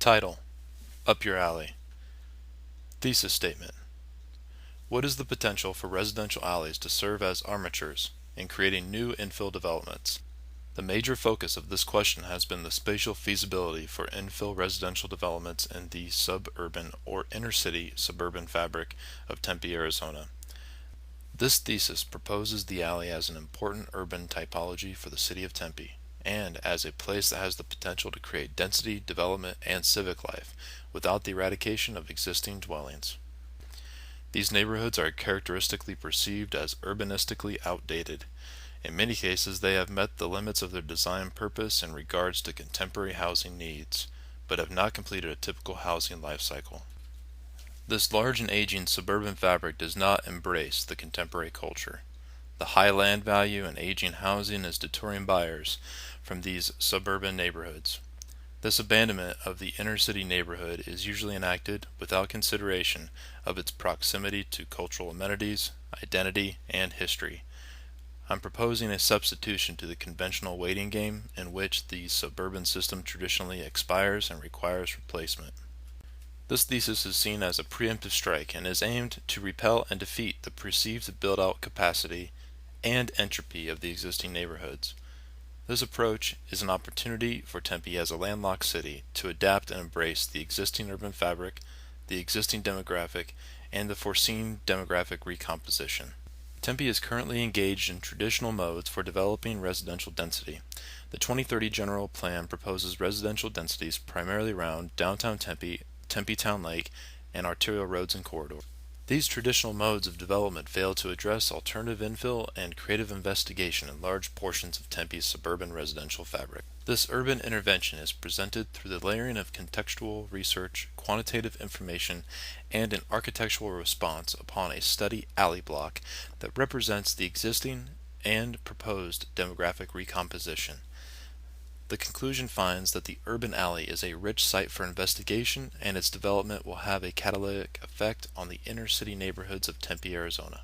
Title: Up Your Alley. Thesis statement: what is the potential for residential alleys to serve as armatures in creating new infill developments? The major focus of this question has been the spatial feasibility for infill residential developments in the suburban or inner-city suburban fabric of Tempe, Arizona. This thesis proposes the alley as an important urban typology for the city of Tempe, and as a place that has the potential to create density, development, and civic life without the eradication of existing dwellings. These neighborhoods are characteristically perceived as urbanistically outdated. In many cases, they have met the limits of their design purpose in regards to contemporary housing needs, but have not completed a typical housing life cycle. This large and aging suburban fabric does not embrace the contemporary culture. The high land value and aging housing is deterring buyers from these suburban neighborhoods. This abandonment of the inner city neighborhood is usually enacted without consideration of its proximity to cultural amenities, identity, and history. I'm proposing a substitution to the conventional waiting game in which the suburban system traditionally expires and requires replacement. This thesis is seen as a preemptive strike and is aimed to repel and defeat the perceived build-out capacity and entropy of the existing neighborhoods. This approach is an opportunity for Tempe as a landlocked city to adapt and embrace the existing urban fabric, the existing demographic, and the foreseen demographic recomposition. Tempe is currently engaged in traditional modes for developing residential density. The 2030 General Plan proposes residential densities primarily around downtown Tempe, Tempe Town Lake, and arterial roads and corridors. These traditional modes of development fail to address alternative infill and creative investigation in large portions of Tempe's suburban residential fabric. This urban intervention is presented through the layering of contextual research, quantitative information, and an architectural response upon a study alley block that represents the existing and proposed demographic recomposition. The conclusion finds that the urban alley is a rich site for investigation, and its development will have a catalytic effect on the inner city neighborhoods of Tempe, Arizona.